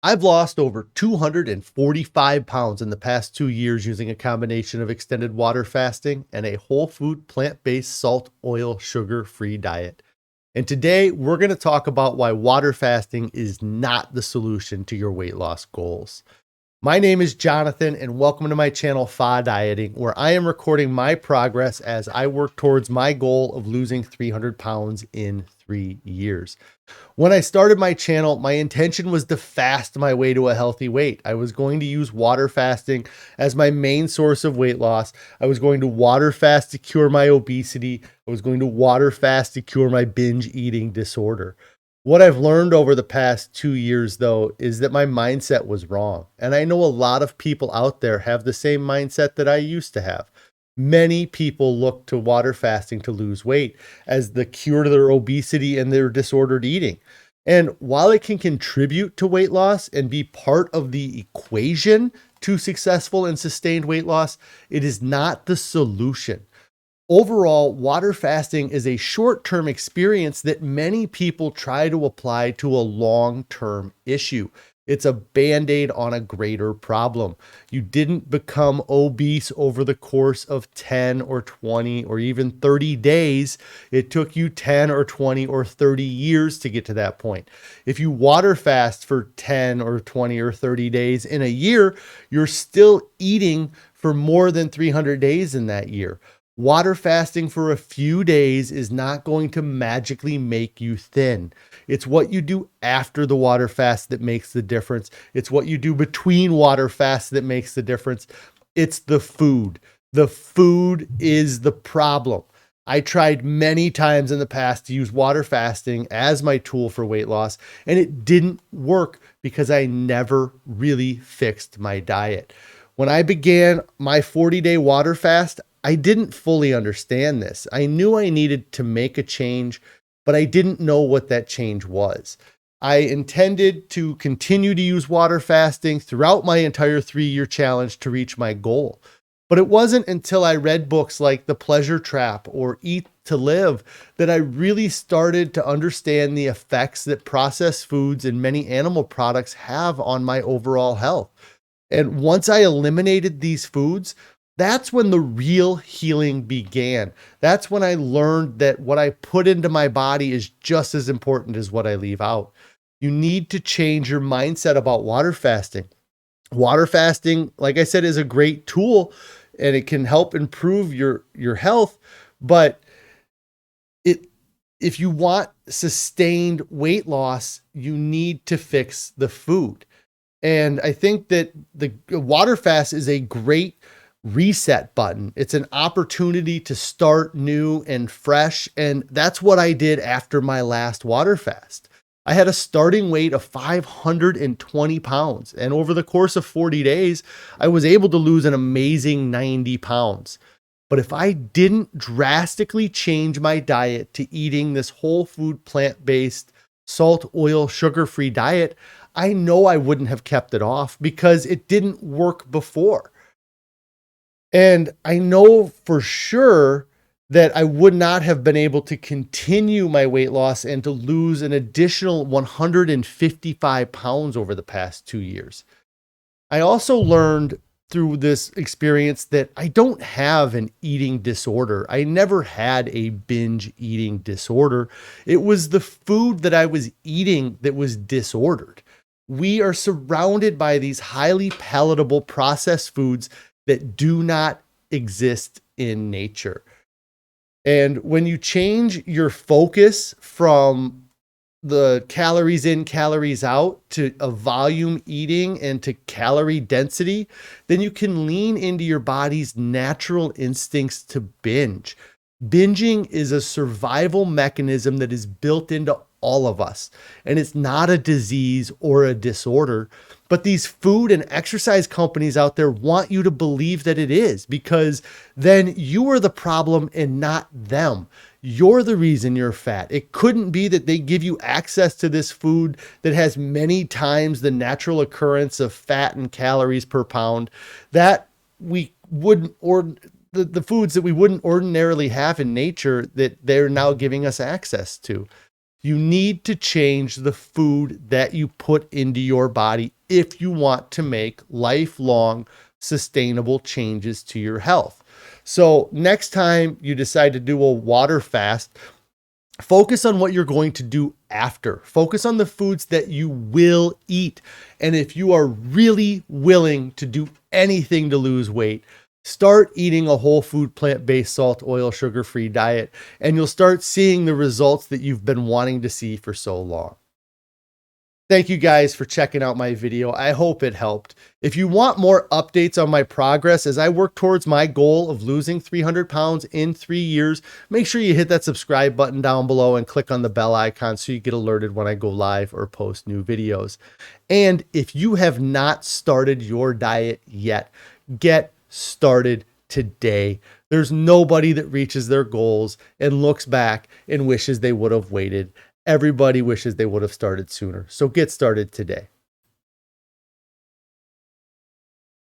I've lost over 245 pounds in the past 2 years using a combination of extended water fasting and a whole food, plant-based, salt, oil, sugar-free diet. And today we're going to talk about why water fasting is not the solution to your weight loss goals. My name is Jonathan, and welcome to my channel, FA Dieting, where I am recording my progress as I work towards my goal of losing 300 pounds in 3 years. When I started my channel, my intention was to fast my way to a healthy weight. I was going to use water fasting as my main source of weight loss. I was going to water fast to cure my obesity. I was going to water fast to cure my binge eating disorder. What I've learned over the past 2 years, though, is that my mindset was wrong. And I know a lot of people out there have the same mindset that I used to have. Many people look to water fasting to lose weight as the cure to their obesity and their disordered eating. And while it can contribute to weight loss and be part of the equation to successful and sustained weight loss, it is not the solution. Overall, water fasting is a short-term experience that many people try to apply to a long-term issue. It's a band-aid on a greater problem. You didn't become obese over the course of 10 or 20 or even 30 days. It took you 10 or 20 or 30 years to get to that point. If you water fast for 10 or 20 or 30 days in a year, you're still eating for more than 300 days in that year. Water fasting for a few days is not going to magically make you thin. It's what you do after the water fast that makes the difference. It's what you do between water fasts that makes the difference. It's the food. The food is the problem. I tried many times in the past to use water fasting as my tool for weight loss, and it didn't work because I never really fixed my diet. When I began my 40-day water fast, I didn't fully understand this. I knew I needed to make a change, but I didn't know what that change was. I intended to continue to use water fasting throughout my entire 3-year challenge to reach my goal. But it wasn't until I read books like The Pleasure Trap or Eat to Live that I really started to understand the effects that processed foods and many animal products have on my overall health. And once I eliminated these foods, that's when the real healing began. That's when I learned that what I put into my body is just as important as what I leave out. You need to change your mindset about water fasting. Water fasting, like I said, is a great tool and it can help improve your health, but if you want sustained weight loss, you need to fix the food. And I think that the water fast is a great reset button. It's an opportunity to start new and fresh. And that's what I did after my last water fast. I had a starting weight of 520 pounds. And over the course of 40 days, I was able to lose an amazing 90 pounds. But if I didn't drastically change my diet to eating this whole food, plant-based, salt, oil, sugar-free diet, I know I wouldn't have kept it off because it didn't work before. And I know for sure that I would not have been able to continue my weight loss and to lose an additional 155 pounds over the past 2 years. I also learned through this experience that I don't have an eating disorder. I never had a binge eating disorder. It was the food that I was eating that was disordered. We are surrounded by these highly palatable processed foods that do not exist in nature. And when you change your focus from the calories in, calories out to a volume eating and to calorie density, then you can lean into your body's natural instincts to binge. Binging is a survival mechanism that is built into all of us, and it's not a disease or a disorder. But these food and exercise companies out there want you to believe that it is, because then you are the problem and not them. You're the reason you're fat. It couldn't be that they give you access to this food that has many times the natural occurrence of fat and calories per pound that we wouldn't, or the foods that we wouldn't ordinarily have in nature that they're now giving us access to. You need to change the food that you put into your body if you want to make lifelong sustainable changes to your health. So next time you decide to do a water fast, focus on what you're going to do after. Focus on the foods that you will eat. And if you are really willing to do anything to lose weight, start eating a whole food, plant-based, salt, oil, sugar-free diet, and you'll start seeing the results that you've been wanting to see for so long. Thank you guys for checking out my video. I hope it helped. If you want more updates on my progress as I work towards my goal of losing 300 pounds in 3 years, make sure you hit that subscribe button down below and click on the bell icon so you get alerted when I go live or post new videos. And if you have not started your diet yet, get started today. There's nobody that reaches their goals and looks back and wishes they would have waited. Everybody wishes they would have started sooner. So get started today.